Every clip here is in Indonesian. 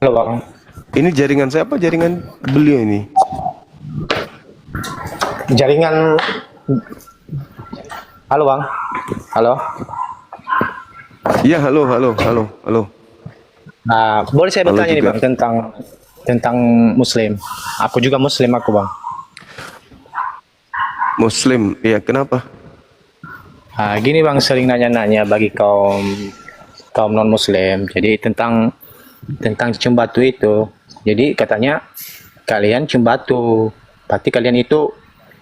Halo Bang. Ini jaringan saya apa jaringan beliau ini? Jaringan. Halo Bang. Halo. Iya, halo, halo, halo, halo. Nah, boleh saya Halo bertanya nih juga. Bang tentang Muslim. Aku juga Muslim aku Bang. Muslim, iya kenapa? Gini Bang, sering nanya-nanya bagi kaum kaum non Muslim. Jadi tentang cium batu itu. Jadi katanya kalian cium batu. Berarti kalian itu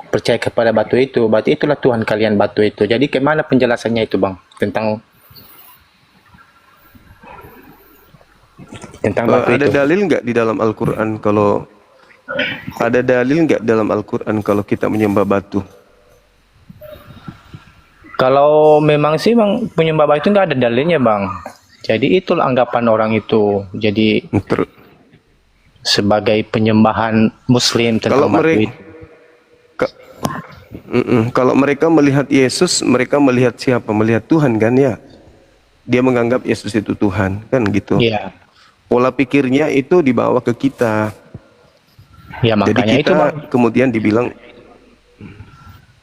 percaya kepada batu itu. Berarti itulah Tuhan kalian batu itu. Jadi gimana penjelasannya itu Bang tentang batu Ada itu? dalil nggak di dalam Al-Quran kalau ada dalil nggak dalam Al-Quran kalau kita menyembah batu? Kalau memang sih Bang penyembah batu nggak ada dalilnya Bang. Jadi itulah anggapan orang itu. Jadi Ter- sebagai penyembahan Muslim Kalau tentang batu mereka itu. kalau mereka melihat Yesus, mereka melihat siapa? Melihat Tuhan kan ya? Dia menganggap Yesus itu Tuhan kan gitu. Iya, Pola pikirnya itu dibawa ke kita. ya Jadi makanya itu Bang. kita kemudian dibilang,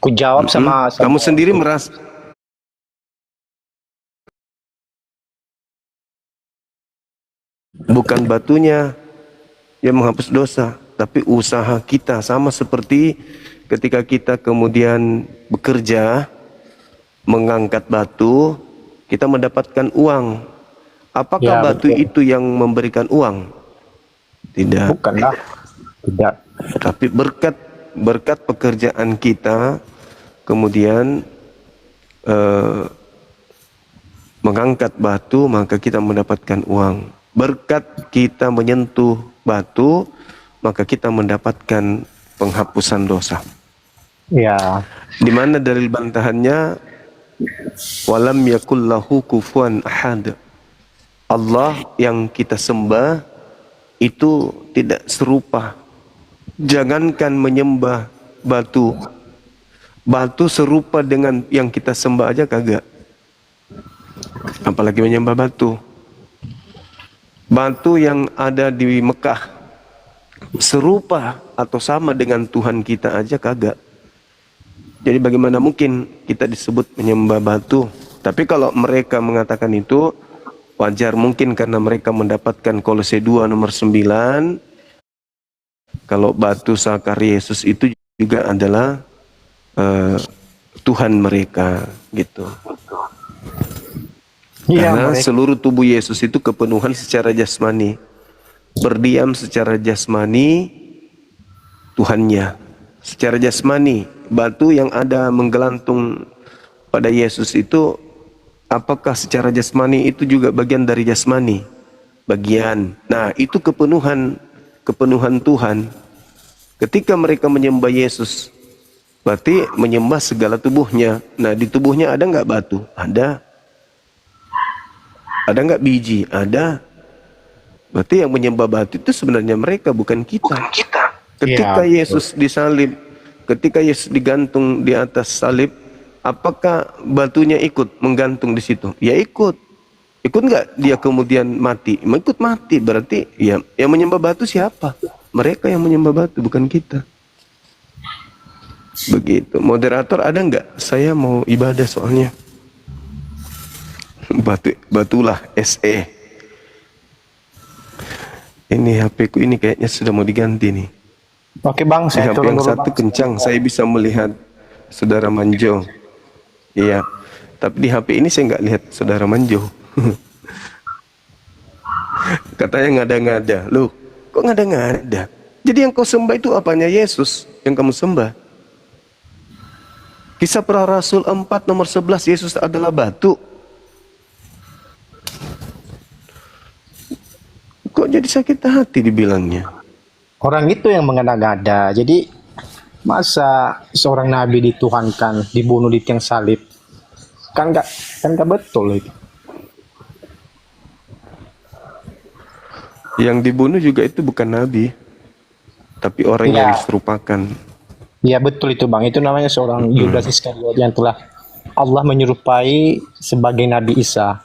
Ku jawab sama kamu sendiri merasa bukan batunya yang menghapus dosa, tapi usaha kita sama seperti ketika kita kemudian bekerja mengangkat batu, kita mendapatkan uang. Apakah ya batu betul. itu yang memberikan uang? Tidak, Bukanlah. Tidak. tapi berkat berkat pekerjaan kita kemudian eh, mengangkat batu, maka kita mendapatkan uang. Berkat kita menyentuh batu, maka kita mendapatkan penghapusan dosa. Ya, Di mana dalil bantahannya, walam yakul lahu kufuwan ahad. Allah yang kita sembah itu tidak serupa. Jangankan menyembah batu, batu serupa dengan yang kita sembah aja kagak. Apalagi menyembah batu. Batu yang ada di Mekah serupa atau sama dengan Tuhan kita aja kagak. Jadi bagaimana mungkin kita disebut menyembah batu? Tapi kalau mereka mengatakan itu wajar, mungkin karena mereka mendapatkan Kolose 2 nomor 9. Kalau batu sakar Yesus itu juga adalah Tuhan mereka gitu. iya Karena mereka. seluruh tubuh Yesus itu kepenuhan secara jasmani. Berdiam secara jasmani Tuhannya. Secara jasmani, batu yang ada menggelantung pada Yesus itu apakah secara jasmani itu juga bagian dari jasmani? Bagian. Nah, itu kepenuhan Tuhan. Ketika mereka menyembah Yesus, berarti menyembah segala tubuhnya. Nah, di tubuhnya ada nggak batu? Ada. Ada nggak biji? Ada. Berarti yang menyembah batu itu sebenarnya mereka, bukan kita. Ketika Iya, betul. Yesus disalib, ketika Yesus digantung di atas salib, apakah batunya ikut menggantung di situ? Ya ikut. Ikut nggak dia kemudian mati? Ikut mati. Berarti ya yang menyembah batu siapa? Mereka yang menyembah batu, bukan kita. Begitu. Moderator ada nggak? Saya mau ibadah soalnya. Batulah SE. Ini HP ku ini kayaknya sudah mau diganti nih. Oke Bang, Di saya HP turun yang dulu satu Bang. kencang, saya bisa melihat saudara Manjo. Iya, tapi di HP ini saya nggak lihat saudara Manjo. Katanya ngada-ngada. Loh, kok ngada-ngada? Jadi yang kau sembah itu apanya Yesus yang kamu sembah? Kisah Para Rasul 4 nomor 11, Yesus adalah batu. Kok jadi sakit hati dibilangnya? Orang itu yang mengada-ngada. Jadi masa seorang nabi dituhankan, dibunuh di tiang salib? Kan nggak betul itu. Yang dibunuh juga itu bukan nabi, tapi orang yang Iya, diserupakan. iya betul itu Bang. Itu namanya seorang Yudas Iskariot yang telah Allah menyerupai sebagai Nabi Isa.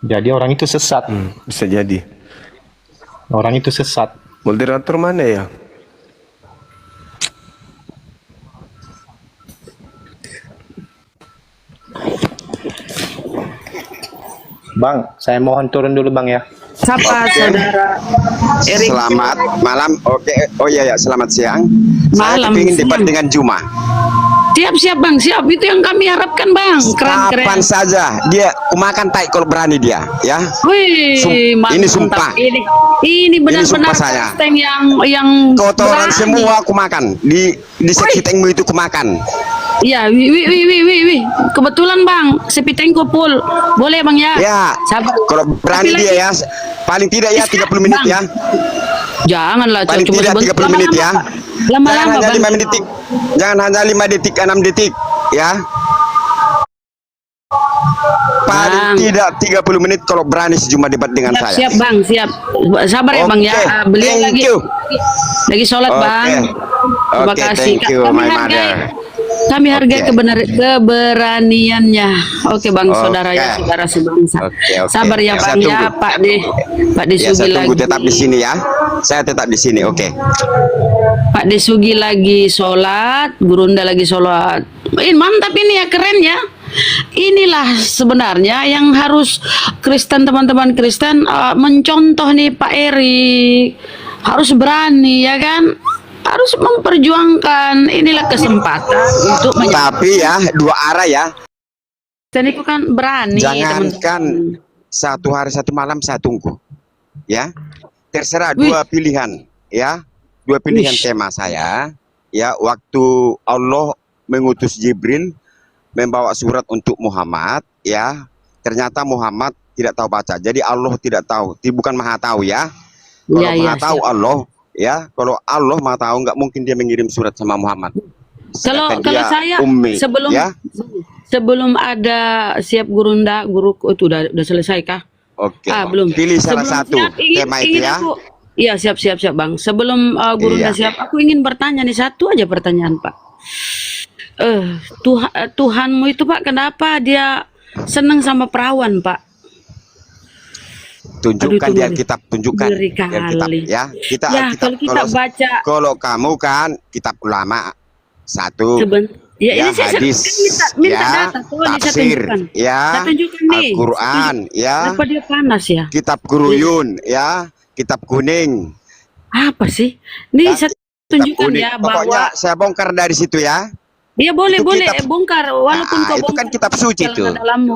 Jadi orang itu sesat. Bisa jadi. Orang itu sesat. Moderator mana ya? Bang, saya mohon turun dulu Bang ya. Siapa saudara Erik? Selamat malam. Oke. Oh iya ya, selamat siang. Malam, Saya ingin debat siang. dengan Juma. Siap bang, siap, itu yang kami harapkan bang. Keren. Kapan saja dia kumakan tai kalau berani dia, ya. Wih, Ini mantap. sumpah. Ini benar-benar sumpah saya. Kristen yang Kotoran berani. semua kumakan di sekitengmu itu kumakan. Iya, wih. Kebetulan bang, sepitengku full. Boleh bang ya? Ya. Sabar. Kalau berani Tapi dia ya, paling tidak ya 30 menit Bang, ya. Janganlah, Paling cuma tidak sebentar. 30 menit ya. Jangan Lama-lama hanya bang. 5 detik. Jangan hanya 5 detik, 6 detik, ya. Paling Bang. tidak 30 menit kalau berani sejumlah debat dengan saya. Siap bang, siap. Sabar ya bang ya. Oke, Beliau thank you. lagi sholat Oke. bang. Terima Oke, kasih. thank you, my mother. Kami hargai Oke. keberaniannya. Oke bang, Oke. saudara ya, saudara sebangsa. Oke. Sabar ya Saya bang ya, tunggu. Pak De Ya, Sugi saya tunggu lagi. tetap di sini ya. Saya tetap di sini, oke. Pak De Sugi lagi sholat, Gurunda lagi sholat. Mantap ini ya, keren ya. Inilah sebenarnya yang harus Kristen, teman-teman Kristen mencontoh nih Pak Erik. Harus berani ya kan, harus memperjuangkan. Inilah kesempatan untuk Tapi ya, dua arah ya. dan itu kan berani. Jangankan teman-teman. satu hari satu malam saya tunggu, ya. Terserah Wih. dua pilihan, ya. Dua pilihan Wish. tema saya, ya. Waktu Allah mengutus Jibril membawa surat untuk Muhammad, ya. Ternyata Muhammad tidak tahu baca. Jadi Allah tidak tahu, bukan maha tahu ya. Kalau Ya, maha ya, tahu siap. Allah, ya. Kalau Allah maha tahu, nggak mungkin dia mengirim surat sama Muhammad. Kalau Sedangkan dia saya ummi, sebelum ya. sebelum ada siap Gurunda, guru itu udah selesai kah? Oke. Belum. Pilih salah Sebelum satu siap, tema itu ya. Iya, siap bang. Sebelum Gurunda Iya. siap, aku ingin bertanya nih, satu aja pertanyaan pak. Tuhanmu itu pak, kenapa dia senang sama perawan pak? Tunjukkan Aduh, itu di ngeri. Alkitab, tunjukkan Ngeri di Alkitab kali. ya. Kita Ya, Alkitab. kalau kita baca kalau kamu kan kitab ulama satu, ya, ya, ini saya hadis, minta ya, data tuh, ini saya tafsir, tunjukkan. ya, Saya tunjukkan nih. Al-Quran, ya, Kenapa dia panas ya? kitab Guruyun, ya, kitab kuning. Apa sih? Nih Ya, saya kitab tunjukkan kuning. ya Pokoknya bahwa saya bongkar dari situ ya. dia boleh itu kitab- bongkar walaupun Nah, kau itu bongkar. kan kitab suci tuh. Dalammu,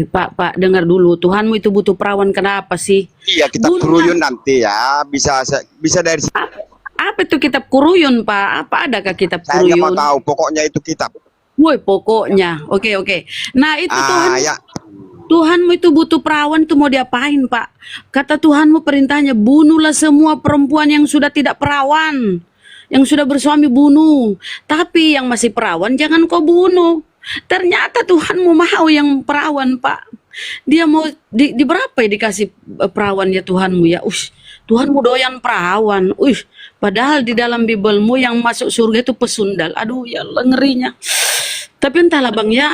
Pak dengar dulu. Tuhanmu itu butuh perawan, kenapa sih? Iya, kitab Bunuh. Guruyun nanti ya. Bisa dari situ. Apa itu kitab Kuruyun Pak? Apa adakah kitab Saya nggak mau Kuruyun? tahu. Pokoknya itu kitab. Woi pokoknya. Oke. Nah itu Ya. Tuhanmu itu butuh perawan, itu mau diapain Pak? Kata Tuhanmu perintahnya, bunuhlah semua perempuan yang sudah tidak perawan, yang sudah bersuami bunuh. Tapi yang masih perawan jangan kau bunuh. Ternyata Tuhanmu mau yang perawan Pak. Dia mau di berapa ya dikasih perawan ya Tuhanmu ya. Tuhanmu doyan perawan. Padahal di dalam Bibelmu yang masuk surga itu pesundal. Aduh ya Allah, ngerinya. Tapi entahlah Bang ya,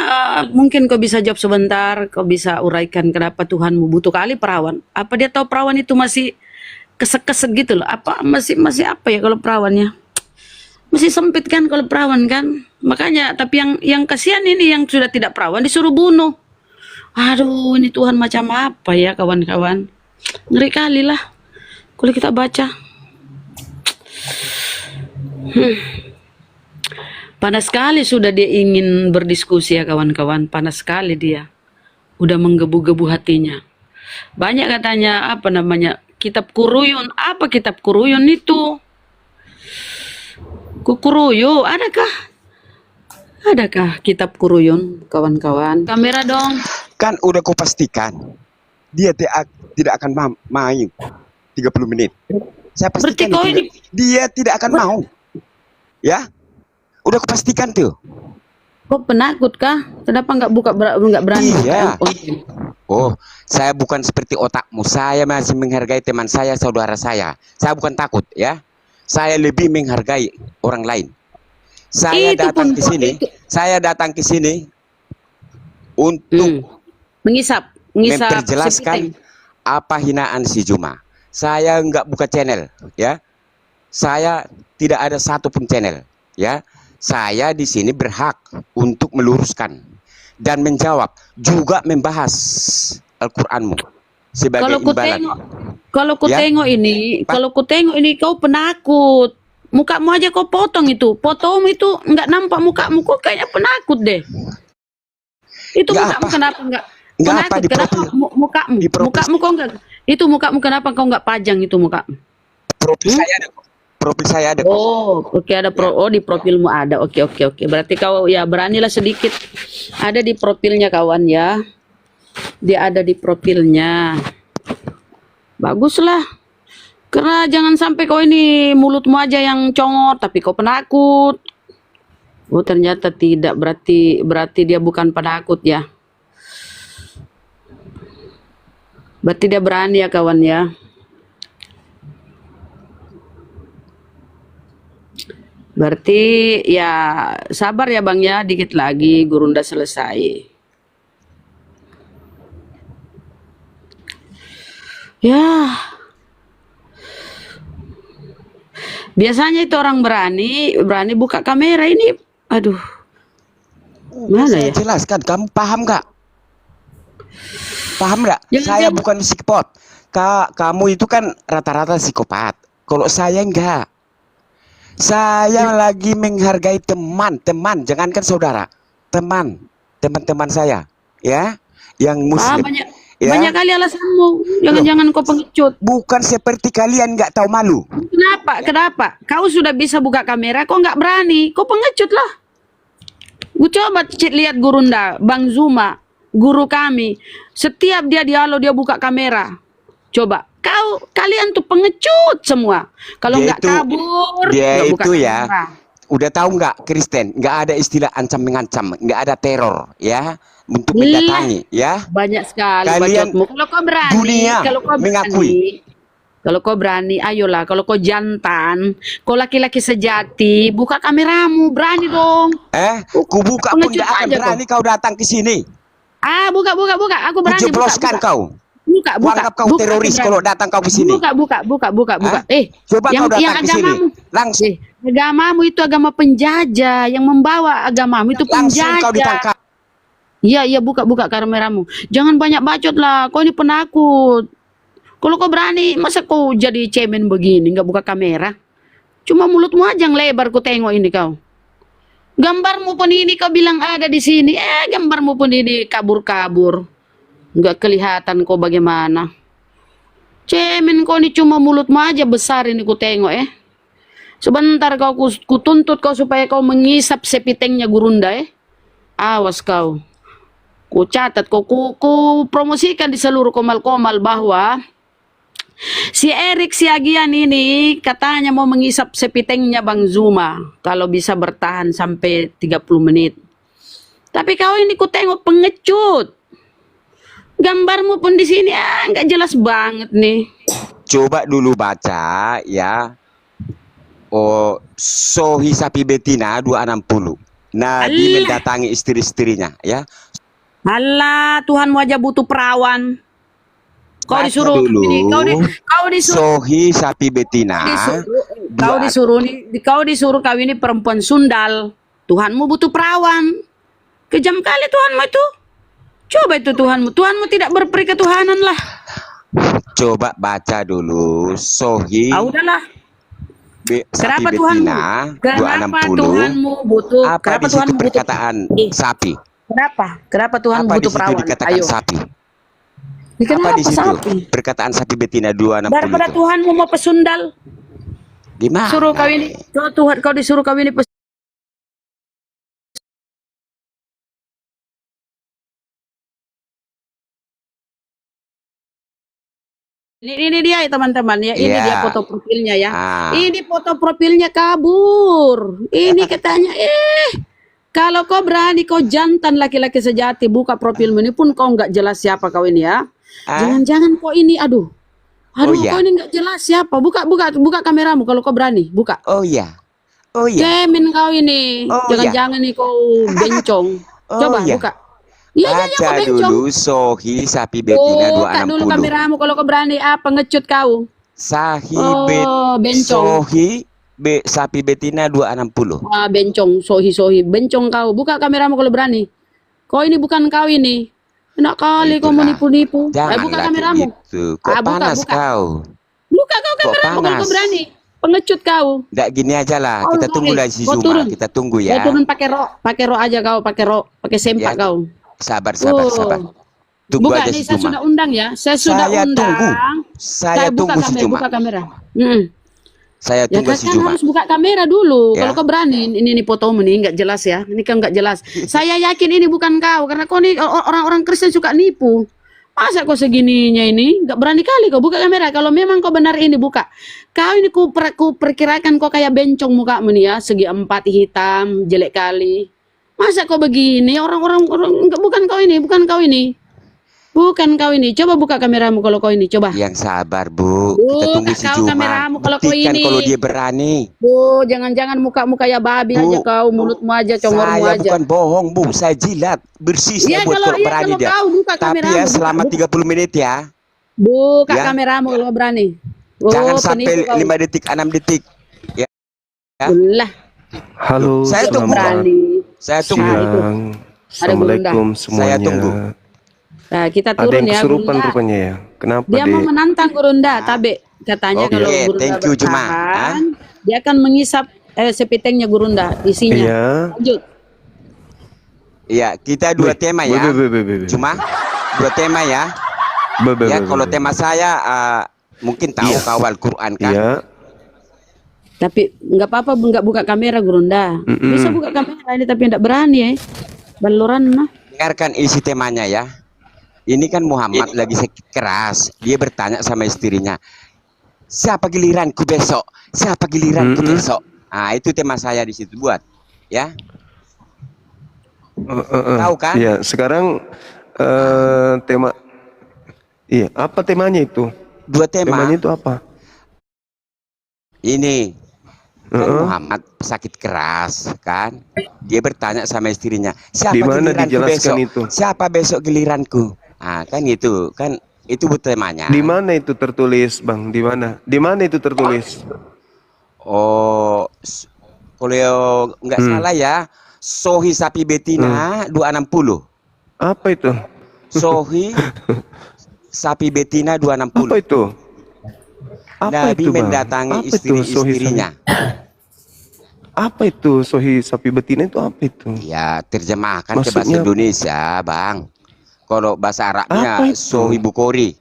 mungkin kau bisa jawab sebentar, kau bisa uraikan kenapa Tuhanmu butuh kali perawan. Apa dia tahu perawan itu masih kesek-kesek gitu loh? Apa masih apa ya kalau perawannya? Masih sempit kan kalau perawan kan? Makanya, tapi yang kasihan ini yang sudah tidak perawan disuruh bunuh. Aduh, ini Tuhan macam apa ya kawan-kawan? Ngeri kali lah kalau kita baca. Panas sekali sudah dia ingin berdiskusi ya kawan-kawan. Panas sekali dia. Udah menggebu-gebu hatinya. Banyak katanya apa namanya? Kitab Kuruyun. Apa kitab Kuruyun itu? Kukuruyu, adakah kitab Kuruyun kawan-kawan? Kamera dong. Kan udah kau pastikan dia tidak akan main 30 menit. Saya Berarti pastikan kau itu. ini Dia tidak akan mau. Ya, udah kau pastikan tuh. kok penakut kah? Kenapa nggak berani? Iya. Oh, saya bukan seperti otakmu. Saya masih menghargai teman saya, saudara saya. Saya bukan takut, ya. Saya lebih menghargai orang lain. Saya Itu datang pun ke sini. itu. Saya datang ke sini untuk Mengisap ngisap memperjelaskan sepiteng. apa hinaan si Juma. Saya nggak buka channel, ya. Saya tidak ada satupun channel, ya. Saya di sini berhak untuk meluruskan dan menjawab, juga membahas Al-Qur'anmu sebagai Kalau ku imbalan. tengok, kalau ku Ya. tengok ini, Pak. kalau ku tengok ini kau penakut. Mukamu aja kau potong itu. Potong itu nggak nampak mukamu, kok kayaknya penakut deh. Itu Nggak mukamu apa. kenapa nggak Nggak apa, penakut? di Kenapa profil. mukamu? Di profil. Mukamu kok nggak? Itu mukamu kenapa kau nggak pajang itu mukamu? Profil saya ada kok. Profil saya ada kok. Oh, oke ada oh di profilmu ada. Oke oke oke. Berarti kau ya beranilah sedikit ada di profilnya kawan ya. Dia ada di profilnya. Baguslah. Karena jangan sampai kau ini mulutmu aja yang congor tapi kau penakut. Oh, ternyata tidak. Berarti dia bukan penakut ya. Berarti dia berani ya kawan ya. Berarti ya sabar ya Bang ya, dikit lagi Gurunda selesai. Ya. Biasanya itu orang berani buka kamera ini. Aduh. Mana Saya ya? jelaskan, kamu paham nggak? Paham nggak? Jangan- Saya jangan- bukan psikopat. Kamu itu kan rata-rata psikopat. Kalau saya enggak. Saya lagi menghargai teman-teman, jangankan saudara. Teman-teman saya, ya, yang muslim. Ya. Banyak kali alasanmu. Jangan-jangan kau pengecut. Bukan seperti kalian nggak tahu malu. Kenapa? Kau sudah bisa buka kamera, kau nggak berani. Kau pengecut lah. Gue coba lihat Gurunda, Bang Zuma, guru kami. Setiap dia dialog dia buka kamera. Coba, kalian tuh pengecut semua. Kalau Dia nggak itu- kabur, dia nggak buka itu ya. kamera. Udah tahu nggak, Kristen? Nggak ada istilah ancam mengancam, nggak ada teror, ya, untuk Lah. mendatangi, ya. Banyak sekali Kalian bacotmu. Kalau kau berani, dunia mengakui. Kalau kau berani, ayolah. Kalau kau jantan, kau laki-laki sejati, buka kameramu, berani dong. Ku buka pun Pengecut nggak akan aja berani kau datang ke sini. Buka. Aku Ku berani. jebloskan kau. Buka. Ku anggap kau Buka, teroris aku kalau berani. datang kau ke sini. Buka. Hah? Coba kau datang ke sini. Langsung Agamamu itu agama penjajah, yang membawa agamamu itu langsung kau penjajah. ditangkap. Iya, buka kameramu. Jangan banyak bacot lah, kau ini penakut. Kalau kau berani, masa kau jadi cemen begini, nggak buka kamera? Cuma mulutmu aja yang lebar, ku tengok ini kau. Gambarmu pun ini kau bilang ada di sini, gambarmu pun ini kabur-kabur. Nggak kelihatan kau bagaimana. Cemen kau ini cuma mulutmu aja besar ini ku tengok Sebentar ku tuntut kau supaya kau mengisap sepitengnya Gurunda Awas kau. Ku catat ku promosikan di seluruh komal-komal bahwa si Erik Siagian ini katanya mau mengisap sepitengnya Bang Zuma kalau bisa bertahan sampai 30 menit. Tapi kau ini ku tengok pengecut. Gambarmu pun di sini nggak jelas banget nih. Coba dulu baca, ya. Sohi sapi betina 260. Nabi Alah. mendatangi istri-istrinya, ya. Alah, Tuhanmu aja butuh perawan. Kau Baca disuruh dulu. ini, kau disuruh Sohi sapi betina. kau disuruh kawini perempuan sundal. Tuhanmu butuh perawan. Kejam kali Tuhanmu itu. Coba itu Tuhanmu tidak berperi ketuhanan lah. Coba baca dulu. Sohi Udahlah. sapi Kenapa betina Kenapa 260. Tuhanmu butuh? Apa Kenapa di situ Tuhanmu butuh? perkataan sapi? Kenapa Tuhanmu Apa di butuh situ perawan? dikatakan Ayo. sapi? Kenapa Apa di situ sapi? perkataan sapi betina 260 Daripada itu? Tuhanmu mau pesundal, Gimana? suruh kawini. Kau disuruh kawini Ini dia ya teman-teman ya. Ini Iya. dia foto profilnya ya. Ah. Ini foto profilnya kabur. Ini katanya kalau kau berani kau jantan laki-laki sejati buka profilmu ini pun kau nggak jelas siapa kau ini ya. Jangan-jangan kau ini aduh. iya. Kau ini nggak jelas siapa. Buka kameramu kalau kau berani. Buka. Oh iya. Cemen kau ini. Oh, Jangan-jangan nih kau bencong. Oh, Coba iya. buka. Iya, iya, iya, Baca kau bencong. dulu Sohi sapi betina Buka dulu 260. kameramu kalau kau berani. Pengecut kau. Sahi bet Oh, bencong. Sohi sapi betina 260. Wah, bencong, sohi, bencong kau. Buka kameramu kalau berani. Kau ini bukan kau ini. Enak kali kau Itulah. menipu-nipu. Buka Janganlah kayak kameramu. gitu. Kok Buka, panas buka. kau? Buka kau Kok kameramu kalau panas? kau berani. Pengecut kau. Nggak gini aja lah. Oh, Kita sorry. tunggu lah si Kau Zuma. turun. Kita tunggu Kau ya. turun pakai rok aja kau, pakai sempak Ya. kau. Sabar. Oh. Tunggu Buka aja nih, si saya Zuma. sudah undang ya. Saya sudah Saya undang. tunggu. Saya buka tunggu si kamera, Zuma. buka kamera. Mm. Saya Ya tunggu kan si Zuma. harus buka kamera dulu. Ya. Kalau kau berani, ini fotomu nih nggak jelas ya. Ini kan nggak jelas. Saya yakin ini bukan kau karena kau nih orang-orang Kristen suka nipu. Masa kau segininya ini? Nggak berani kali kau buka kamera. Kalau memang kau benar ini buka. Kau ini ku perkirakan kau kayak bencong mukamu nih ya, segi 4 hitam, jelek kali. Masa kau begini? Orang-orang bukan kau ini, bukan kau ini. Bukan kau ini. Coba buka kameramu kalau kau ini, coba. Yang sabar, Bu. Kita Buka tunggu si kau Zuma. kameramu kalau kau Buktikan ini. kalau dia berani. Bu, jangan-jangan muka-muka ya babi Bu, aja kau, mulutmu aja, congormu Saya aja. bukan bohong, Bu. Saya jilat. Bersih Iya, saya buat kalau berani kalau dia. kau buka Tapi kameramu, ya buka, selama buka. 30 menit ya. Buka Ya. kameramu kalau berani. Oh, Jangan penipu sampai kau. 5 detik, 6 detik. Ya. Ulah, Halo, Saya tunggu. selamat berani. Saya tunggu. Nah, itu. siang. Ada Assalamualaikum Saya semuanya. tunggu. Nah, kita Ada turun yang ya, kesurupan Gurunda. rupanya ya. Kenapa Dia mau dek? menantang Gurunda, Tabe. Katanya Oke, kalau Gurunda thank you, Juma. bertahan, dia akan mengisap sepitengnya Gurunda, isinya. Iya. Lanjut. Iya, kita dua tema ya. Be. Cuma dua tema ya. Ya, kalau tema saya mungkin tahu kawal Quran kan. Iya. Tapi nggak apa-apa, nggak buka kamera Gurunda. Bisa buka kamera ini tapi nggak berani ya. Baluran nah. Dengarkan isi temanya ya. Ini kan Muhammad lagi sakit keras. Dia bertanya sama istrinya, siapa giliranku besok? Siapa giliranku besok? Nah, itu tema saya di situ buat. Ya. Tahu kan? Iya, sekarang tema. Iya, apa temanya itu? Dua tema. Temanya itu apa? Ini kan Muhammad sakit keras kan. Dia bertanya sama istrinya, siapa Di mana giliranku dijelaskan besok? itu? Siapa besok giliranku? Ah, kan itu temanya. Di mana itu tertulis, Bang? Di mana? Di mana itu tertulis? Oh, kalau nggak salah ya, Sohi sapi betina 260. Apa itu? Sohi sapi betina 260. Apa itu? Apa Nabi itu, Bang? mendatangi Apa itu istri-istrinya. Apa itu sohi sapi betina itu apa itu? Ya, terjemahkan ke bahasa Maksudnya- Indonesia, Bang. Kalau bahasa Arabnya Apa itu? Sohi Bukhari.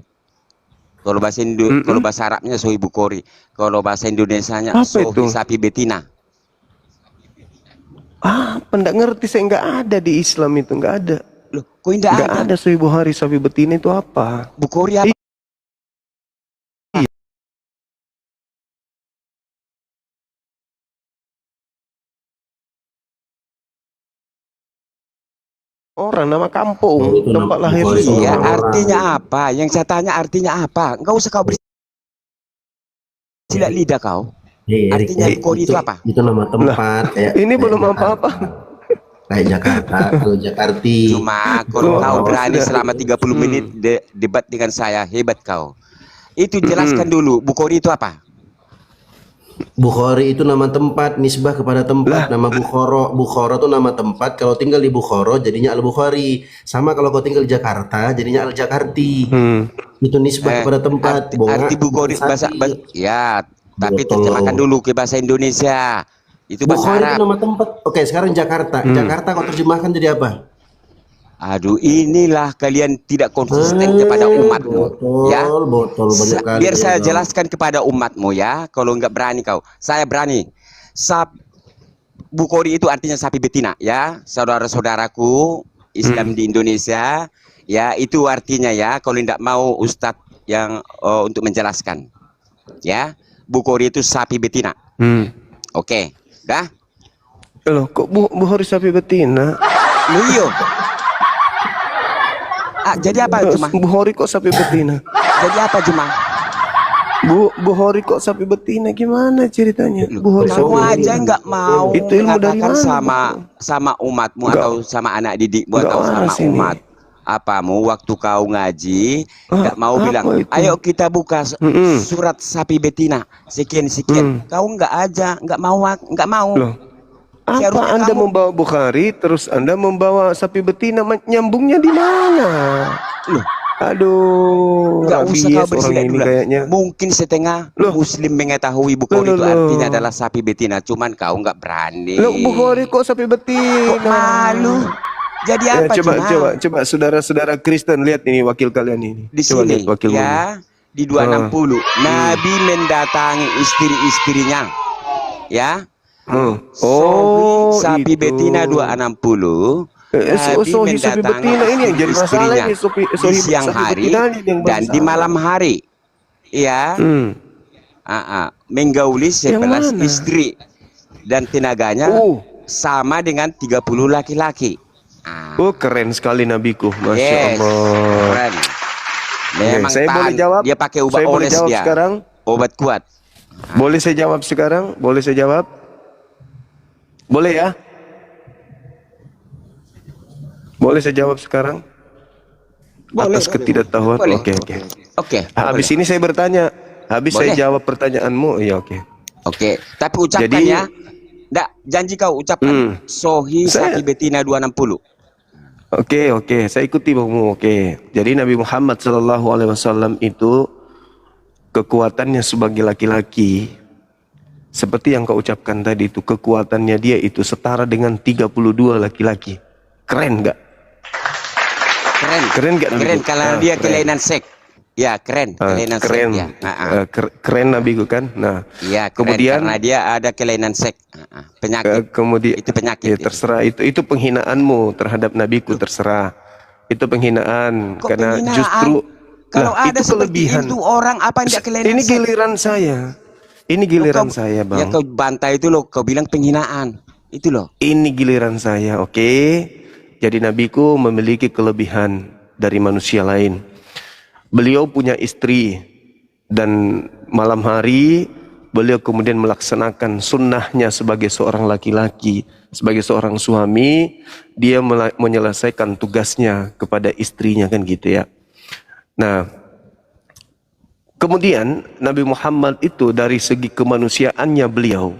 Kalau bahasa Arabnya Sohi Bukhari. Kalau bahasa Indonesianya Apa Sohi itu? sapi betina. Apa? Nggak ngerti, saya nggak ada di Islam itu, nggak ada. Loh, kok tidak Nggak ada? ada sohi Bukhari sapi betina itu apa? Bukhari apa? Orang nama kampung, Oh, itu tempat nama lahir Bukhari. seseorang. Iya, Orang. artinya apa? Yang saya tanya artinya apa? Enggak usah kau bersilat lidah kau. Artinya Bukhari itu apa? Itu nama tempat kayak Ini kayak belum Jakarta. apa-apa. Kayak Jakarta atau Jakarti. Cuma kalau Oh, kau berani sudah. selama 30 menit debat dengan saya, hebat kau. Itu jelaskan dulu, Bukhari itu apa? Bukhari itu nama tempat, nisbah kepada tempat. Nama Bukhoro, Bukhoro itu nama tempat. Kalau tinggal di Bukhoro jadinya Al Bukhari. Sama kalau kau tinggal di Jakarta jadinya Al Jakarti. Itu nisbah kepada tempat. Arti Bukhari bahasa ya, tapi Betul. terjemahkan dulu ke bahasa Indonesia. Itu bahasa Bukhari itu Arab. nama tempat. Oke, sekarang Jakarta. Jakarta kau terjemahkan jadi apa? Aduh, inilah kalian tidak konsisten kepada umatmu, ya. Botol banyak kali. Biar saya kau. jelaskan kepada umatmu ya. Kalau nggak berani kau, saya berani. Bukhari itu artinya sapi betina, ya, saudara-saudaraku Islam di Indonesia, ya, itu artinya ya. Kalau tidak mau Ustadz yang untuk menjelaskan, ya, Bukhari itu sapi betina. Oke, dah. Loh, kok Bukhari sapi betina? Loh, iyo. Jadi apa cuma? Bukhari kok sapi betina? Jadi apa cuma? Bukhari kok sapi betina, gimana ceritanya? Bukhari sapi Kamu aja betina. nggak mau Itu ilmu dari mengatakan mana? sama umatmu Nggak. atau sama anak didikmu Nggak atau sama waras ini. umat. apamu waktu kau ngaji nggak mau apa bilang, itu? ayo kita buka surat sapi betina sekian sekian. Kau nggak aja, nggak mau. Loh, apa Seharusnya Anda kamu- membawa Bukhari, terus Anda membawa sapi betina, nyambungnya di mana? Loh, Aduh, nggak usah rabies kau orang bersilat ini dulu. kayaknya. Mungkin setengah Loh. Muslim mengetahui Bukhari Loh, itu loh, artinya loh. adalah sapi betina, cuman kau nggak berani. Loh, Bukhari kok sapi betina? Kok malu? Jadi Ya, apa coba saudara-saudara Kristen lihat ini wakil kalian ini. di Coba sini lihat wakilmu ini. ya di 260 Nabi mendatangi istri-istrinya ya. Sapi itu. betina 260 Nabi Sapi mendatangi betina ini yang jadi masalah istri-istrinya ini, di siang sapi hari betina ini yang dan di bermasalah. malam hari ya. Menggauli 11 mana? istri dan tenaganya sama dengan 30 laki-laki. Oh, keren sekali nabiku, masya Yes, Allah. keren. Memang saya boleh tahan. jawab? Dia pakai obat Saya boleh oles jawab dia. sekarang? Obat kuat. Boleh saya jawab sekarang? Boleh saya jawab? Boleh ya? Boleh saya jawab sekarang? Atas ketidaktahuan. Boleh. Oke. Oke. Habis ini saya bertanya. Habis Boleh. saya jawab pertanyaanmu. Iya, oke. Oke. Tapi ucapkan Jadi- ya. Nggak, janji kau ucapkan. Sohi Saya- sapi betina 260. Oke, saya ikuti kamu. Oke. Jadi Nabi Muhammad SAW itu kekuatannya sebagai laki-laki seperti yang kau ucapkan tadi itu, kekuatannya dia itu setara dengan 32 laki-laki. Keren nggak? Keren nggak Keren Nabi? karena dia kelainan seks. Ya, keren. Kelainan Keren. seks ya. Keren Nabiku kan. Nah, Iya, keren kemudian karena dia ada kelainan seks. Penyakit. kemudian Itu penyakit. ya, terserah itu penghinaan,mu terhadap Nabiku, terserah. Itu penghinaan Kok karena penghinaan? justru Kalau lah, ada itu seperti kelebihan. itu orang apa yang tidak kelainan Ini seks? giliran saya. Ini giliran saya, Bang. Yang kau bantai itu loh, kau bilang penghinaan. Itu loh. Ini giliran saya, oke? Jadi nabiku memiliki kelebihan dari manusia lain. Beliau punya istri dan malam hari beliau kemudian melaksanakan sunnahnya sebagai seorang laki-laki, sebagai seorang suami, dia menyelesaikan tugasnya kepada istrinya kan gitu ya. Nah, kemudian Nabi Muhammad itu dari segi kemanusiaannya beliau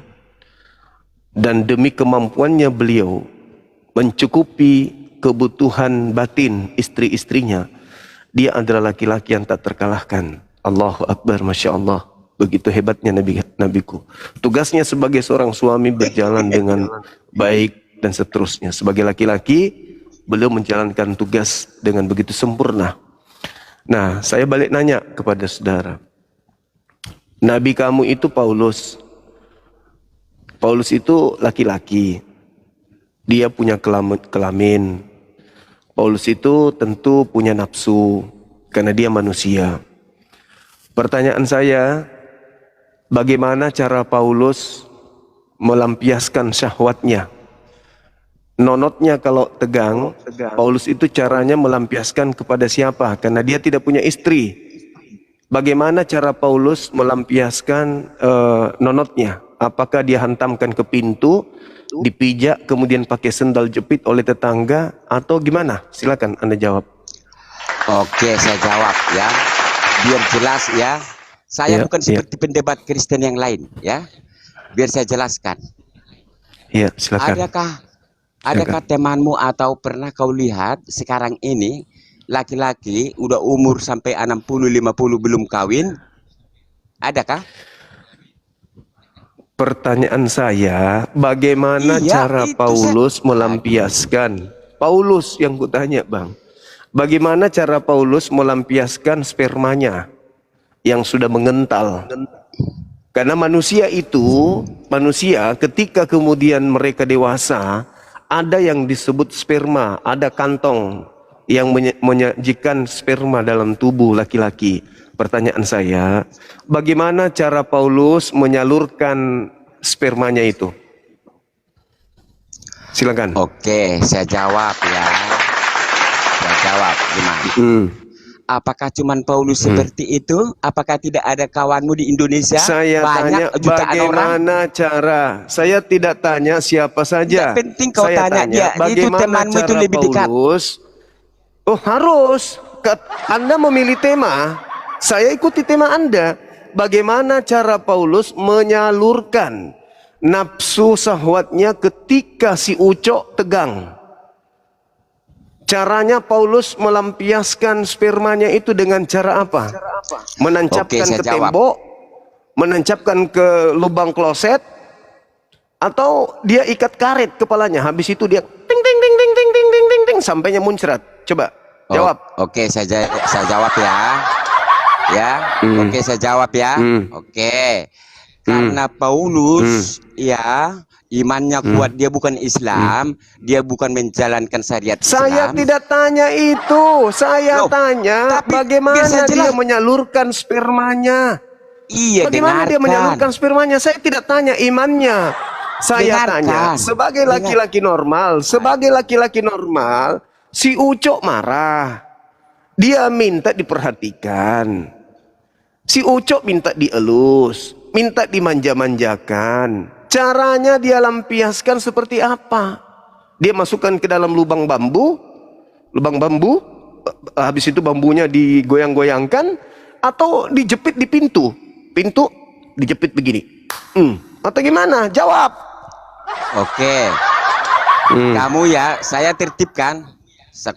dan demi kemampuannya beliau mencukupi kebutuhan batin istri-istrinya, dia adalah laki-laki yang tak terkalahkan. Allahu Akbar, Masya Allah. Begitu hebatnya nabiku. Tugasnya sebagai seorang suami berjalan dengan baik dan seterusnya. Sebagai laki-laki, beliau menjalankan tugas dengan begitu sempurna. Nah, saya balik nanya kepada saudara. Nabi kamu itu Paulus. Paulus itu laki-laki. Dia punya kelamin. Paulus itu tentu punya nafsu karena dia manusia. Pertanyaan saya, bagaimana cara Paulus melampiaskan syahwatnya? Nonotnya kalau tegang, Paulus itu caranya melampiaskan kepada siapa? Karena dia tidak punya istri. Bagaimana cara Paulus melampiaskan nonotnya? Apakah dia hantamkan ke pintu, dipijak, kemudian pakai sendal jepit oleh tetangga, atau gimana? Silakan Anda jawab. Oke, saya jawab ya. Biar jelas ya. Saya bukan seperti pendebat Kristen yang lain ya. Biar saya jelaskan. Iya, silakan. Adakah temanmu atau pernah kau lihat sekarang ini laki-laki udah umur sampai 60-50 belum kawin? Adakah? Pertanyaan saya, bagaimana cara Paulus melampiaskan? Paulus yang kutanya, Bang. Bagaimana cara Paulus melampiaskan spermanya yang sudah mengental? Karena manusia ketika kemudian mereka dewasa, ada yang disebut sperma, ada kantong yang menyajikan sperma dalam tubuh laki-laki. Pertanyaan saya, bagaimana cara Paulus menyalurkan spermanya itu? Silakan. Oke, saya jawab ya. Saya jawab, gimana? Apakah cuman Paulus seperti itu? Apakah tidak ada kawanmu di Indonesia? Saya tanya bagaimana cara. Saya tidak tanya siapa saja. Tidak penting kau saya tanya dia. Itu bagaimana temanmu itu cara lebih dekat. Paulus Oh harus. Anda memilih tema, saya ikuti tema Anda. Bagaimana cara Paulus menyalurkan nafsu syahwatnya ketika si Ucok tegang? Caranya Paulus melampiaskan spermanya itu dengan cara apa? Menancapkan Oke, saya ke jawab. tembok, menancapkan ke lubang kloset, atau dia ikat karet kepalanya. Habis itu dia ting ting ting ting ting ting ting ting ting sampainya muncrat. Coba jawab. Oke, saya jawab ya. Ya. Oke, saya jawab ya. Oke. Karena Paulus ya imannya kuat, dia bukan Islam, dia bukan menjalankan syariat Saya Islam. tidak tanya itu. Saya Loh, tanya tapi bagaimana biar saya dia jelas. menyalurkan spermanya. Iya, Bagaimana dia dengarkan. menyalurkan spermanya? Saya tidak tanya imannya. Saya Dengarkan. tanya sebagai laki-laki normal, sebagai laki-laki normal, si Ucok marah. Dia minta diperhatikan. Si Ucok minta dielus, minta dimanja-manjakan. Caranya dia lampiaskan seperti apa? Dia masukkan ke dalam lubang bambu, habis itu bambunya digoyang-goyangkan, atau dijepit di pintu dijepit begini. Atau gimana? Jawab. Oke. Kamu ya, saya tertibkan.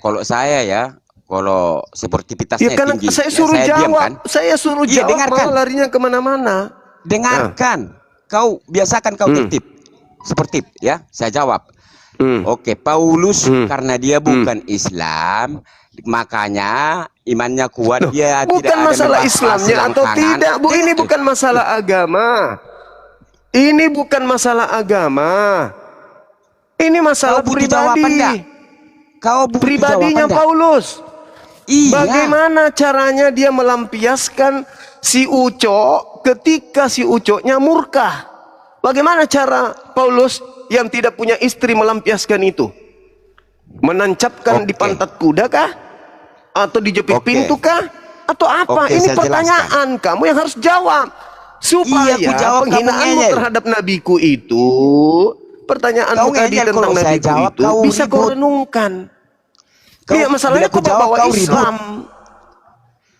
Kalau saya ya, kalau sportivitasnya Ya karena tinggi, saya ya suruh saya diam jawab, kan? saya suruh Iya, jawab, dengarkan. malah larinya kemana-mana. Dengarkan. Kau biasakan kau tertib. Sportif ya, saya jawab. Oke, Paulus karena dia bukan Islam, makanya imannya kuat. Dia tidak Bukan ada masalah membahas Islamnya atau selangkangan. tidak, Bu. Ini bukan masalah agama. Ini bukan masalah agama. Ini masalah Kau butuh jawaban pribadi. nggak? Kau butuh Pribadinya jawaban nggak? Paulus. Iya. Bagaimana caranya dia melampiaskan si Ucok ketika si Ucoknya murka? Bagaimana cara Paulus yang tidak punya istri melampiaskan itu? Menancapkan di pantat kuda kah? Atau dijepit pintu kah? Atau apa? Oke, Ini saya pertanyaan kamu yang harus jawab. Supaya Iya, aku jawab, kamu penghinaanmu ngeyel. terhadap nabiku itu, pertanyaanmu Kau tadi ngeyel, tentang kalau saya nabiku jawab, itu kau bisa kau ribut. renungkan. Kau- Iya, masalahnya bila aku kau jawab, bawa kau ribut. Islam.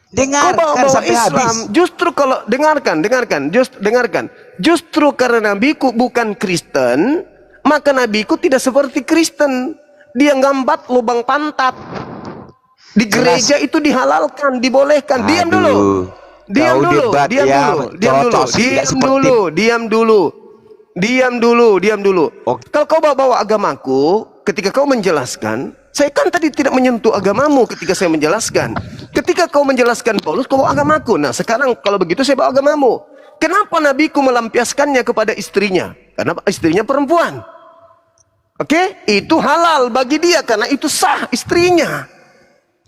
Kau Dengarkan bawa sampai Islam. habis. Justru kalau dengarkan. Justru karena nabiku bukan Kristen, maka nabiku tidak seperti Kristen. Dia ngambat lubang pantat. Di gereja itu dihalalkan, dibolehkan. Diam Aduh, dulu. Diam kau dulu. debat Diam ya, dulu. Diam dulu. cocok, tidak Diam seperti- dulu. Diam dulu. Diam dulu. Diam dulu. Oke. Kalau kau bawa agamaku, ketika kau menjelaskan, saya kan tadi tidak menyentuh agamamu ketika saya menjelaskan. Ketika kau menjelaskan Paulus, kau bawa agamaku. Nah sekarang kalau begitu saya bawa agamamu. Kenapa nabiku melampiaskannya kepada istrinya? Karena istrinya perempuan. Oke, itu halal bagi dia karena itu sah istrinya.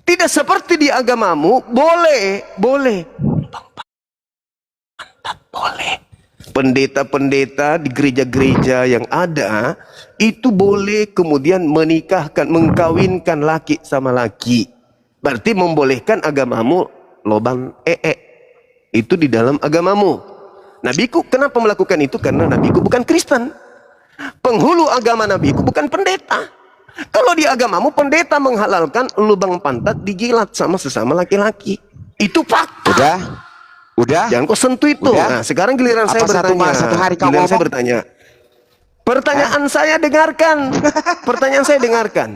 Tidak seperti di agamamu, boleh. Boleh. Pendeta-pendeta di gereja-gereja yang ada itu boleh kemudian menikahkan, mengkawinkan laki sama laki. Berarti membolehkan agamamu lobang itu di dalam agamamu. Nabiku kenapa melakukan itu? Karena nabiku bukan Kristen. Penghulu agama nabiku bukan pendeta. Kalau di agamamu pendeta menghalalkan lubang pantat dijilat sama sesama laki-laki. Itu fakta. Udah. Jangan kau sentuh itu. Udah? Nah, sekarang giliran saya Apa bertanya. satu hari kau Giliran saya ngomong? bertanya. Pertanyaan saya dengarkan. Pertanyaan saya dengarkan.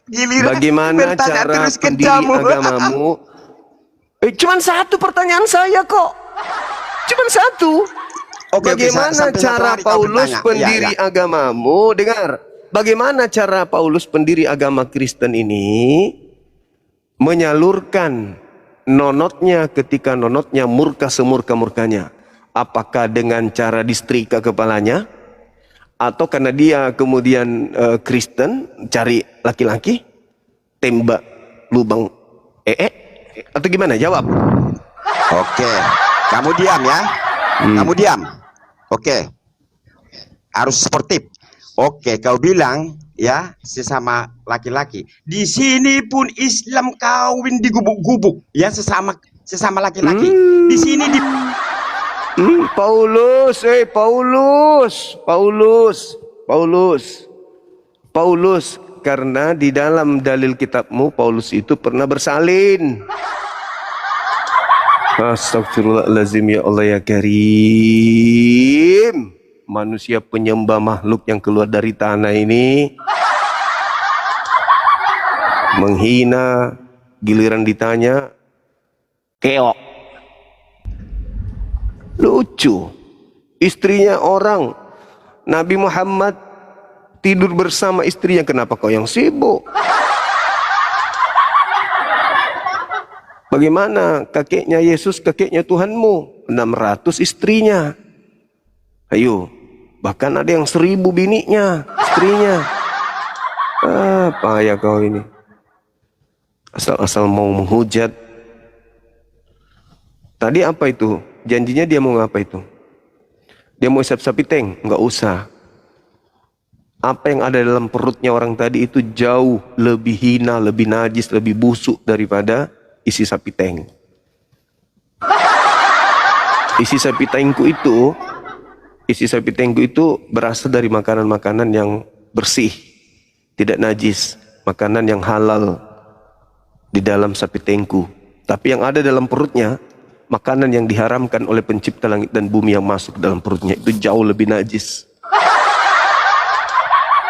Giliran Bagaimana bertanya cara terus ke pendiri kamu. agamamu? Cuman satu pertanyaan saya kok. Cuman satu. Oke, Bagaimana sampai satu cara hari kau Paulus bertanya. pendiri Iya. agamamu? Dengar. Bagaimana cara Paulus pendiri agama Kristen ini menyalurkan nonotnya ketika nonotnya murka semurka-murkanya? Apakah dengan cara disetrika kepalanya? Atau karena dia kemudian Kristen, cari laki-laki, tembak lubang atau gimana? Jawab. Oke, kamu diam ya. Kamu diam. Oke. Harus sportif. Oke, kau bilang ya sesama laki-laki. Di sini pun Islam kawin digubuk-gubuk ya sesama laki-laki. Di sini di Paulus, karena di dalam dalil kitabmu Paulus itu pernah bersalin. Astagfirullahaladzim, ya Allah ya Karim. Manusia penyembah makhluk yang keluar dari tanah ini menghina, giliran ditanya keok. Lucu. Istrinya orang, Nabi Muhammad tidur bersama istrinya, kenapa kau yang sibuk? Bagaimana kakeknya Yesus, kakeknya Tuhanmu? 600 istrinya. Ayo, bahkan ada yang 1000 bininya, istrinya. Apa ya kau ini? Asal-asal mau menghujat. Tadi apa itu? Janjinya dia mau ngapa itu? Dia mau isap sapi teng? Enggak usah. Apa yang ada dalam perutnya orang tadi itu jauh lebih hina, lebih najis, lebih busuk daripada isi sapi teng. Isi sapi tengku itu berasal dari makanan-makanan yang bersih, tidak najis, makanan yang halal di dalam sapi tengku. Tapi yang ada dalam perutnya, makanan yang diharamkan oleh pencipta langit dan bumi yang masuk dalam perutnya itu jauh lebih najis.